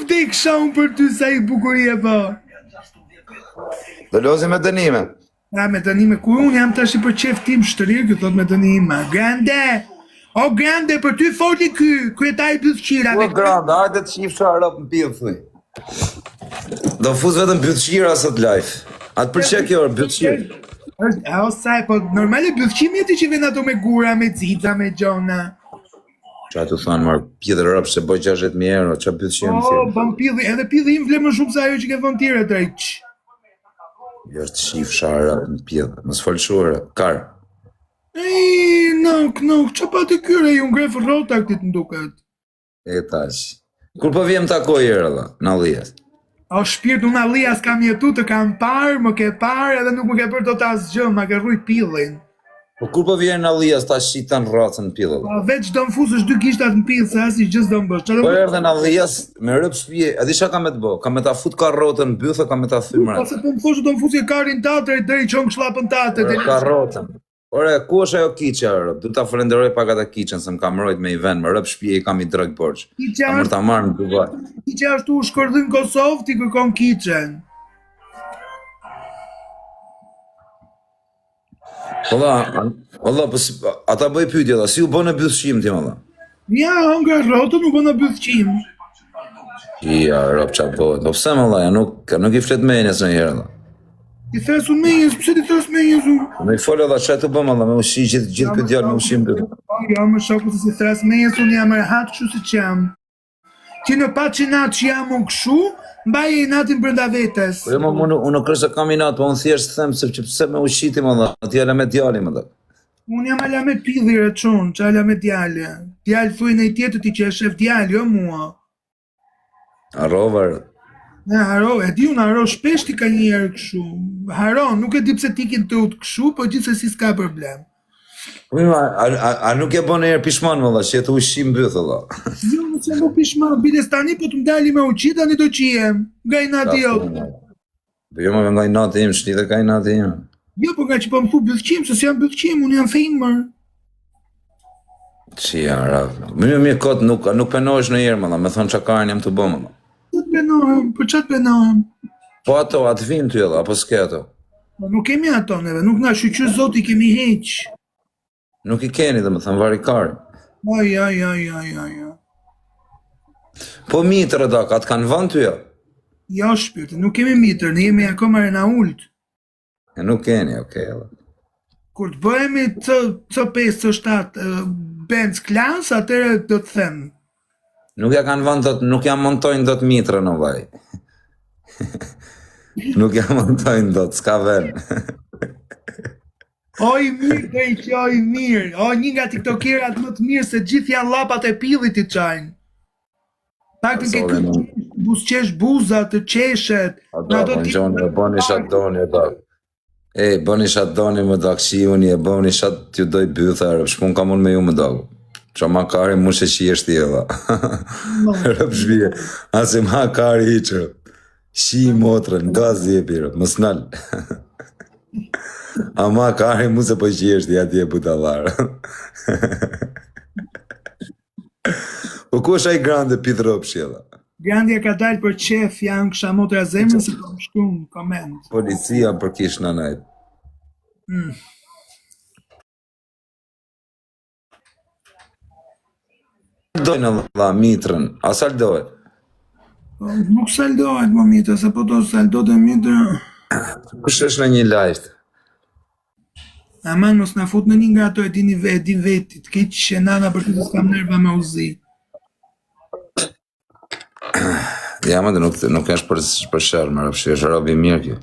vdeksha unë për ty sa i bukurie po. Do lozi me dënime. Ja, me dënime, kur unë jam tash i për qef tim shtërirë, kjo thot me dënime. Grande! O grande, për ty foli kryetari byllëqirave. O grande, hajde të qif sharap në pillë, thuj. Do fuz vetëm byllëqira sot live. Atë përqe kjo orë, byllëqirë. O saj, po normale byllëqimi e ti që vjen ato me gura, me zica, me gjona. Qa të thonë, marë pjitër rëpë se boj 60.000 euro, qa byllëqirë më thirë. O, bëm pilli, edhe pilli im vle më shumë se ajo që ke thënë tjere drejq. Jo të qif sharap në pillë, më s'folëshurë, karë. Ej, nuk, që pa të kyre ju ngref rota këtë të nduket. E tash. Kur po vjem takoj herë dhe, në Allias? O shpirtu në Allias kam jetu të kam parë, më ke parë edhe nuk më ke për të të asgjë, më ke rrujt pillin. Po kur po vjen në Allias ta shqitan rracën në pillë? Po veç do më fusësh 2 gishtat në pillë, se asi gjës do më bësh. Po erdhe në Allias me rëp shpije, edhe isha ka me të bo, ka me ta fut karrotën në bythë, ka me ta thymrat. Po se po më thoshë do më fusë karin tatër, deri qonë shlapën tatër. Karrotën. Ore, ku është ajo kiqe, rëp? Du ta falenderoj pak ata kiqen, se më kam mrojt me i ven, me rëp shpije i kam i drëg borç. Kam ta marrë në Dubai. Kiqe ashtu u shkërdhën Kosovë, ti kërkon kiqen. Olla, ata bëj pyetje, si u bënë byllëqim ti, olla? Ja, nga rrotën u bëna byllëqim. Ja, rëp qa bëhet. Po pse, olla, nuk i flet menjes në herë, olla. Ti thes unë menjes, pëse ti thes menjes unë? Me i folë, olla, që të bëmë, olla, me ushi gjithë këtë djarë me ushim të. Ja, më shoku se si thes menjes unë jam rehat këshu si që jam. Ti në pa që natë që jam unë këshu, mbaj e natin brënda vetes. Po jo, unë nuk është kam i natë, po unë thjesht them se pëse me ushitim, olla, ti ala me djalim, olla. Unë jam ala me pillire qonë, që ala me djali. Djali thuj në i tjetër ti që e shef djali, jo mua. Arrovar. Ne haro, e di unë haro shpesh ti ka njerë këshu. Haro, nuk e di pse ti kin të utë këshu, po gjithë se si s'ka problem. A nuk e bënë erë pishman, olla, që jetë ushim bëth, olla. Jo, nuk se më pishman, bides tani, po të mdali me uqit, tani do qijem. Nga i nati jo. Jo, më nga i nati im, shni dhe ka i nati im. Jo, po nga që po më thu bëllëqim, se si jam bëllëqim, unë jam fejmër. Që janë rafë. Mirë kotë nuk penohesh në jerë, mëlla, me thonë që karën jam të bëmë, mëlla. Që të penohem, për që të penohem? Po ato, atë vinë ty edhe, apo s'ke ato? Nuk kemi ato neve, nuk na shqyqy zoti kemi heq. Nuk i keni dhe me thënë vari karë. Aj. Po mitër edhe, atë kanë vënd ty jo? Jo shpirti, nuk kemi mitër, ne jemi akoma rena ullët. E nuk keni, okej, edhe. Kur të bëhemi të 5, të 7 benz klas, atëre do të them. Nuk ja kanë vënd, nuk ja montojnë do të mitrë në vaj. Nuk ja montojnë do të, s'ka ven. Oj mirë, oj mirë. Oj një nga tiktokerat më të mirë se gjithë janë lapat e pillit i qajnë. Pak të ke këtë busqesh buza të qeshet. Ata, po në gjonë, e bëni shatë doni, ata. E, bëni shatë doni më da këshi unë, e bëni shatë t'ju doj bëtha, shpun ka mund me ju më dagu. Qa ma kari mu që shi eshti edhe. Rëp shbije, ase ma kari i qërë. Shi i motrën, gaz jepi rëp, më snal. A ma kari mu se po shi eshti, ati e butalarë. Po ku është ai grande pith rëp shjela? Grandja ka dalë për qef, janë kësha motra zemën se kom shtu në koment. Policia për kish në najtë. Dojnë Allah, mitrën, a saldohet? Nuk saldohet, më mitë, se po do saldo dhe mitë. Kush është në një live? Aman, mos na fut në një nga ato e din vetit, ki që nana për të s'kam nerva me uzi. Ja, më dhe nuk është për shërë, më rëpshë, është robi mirë kjo.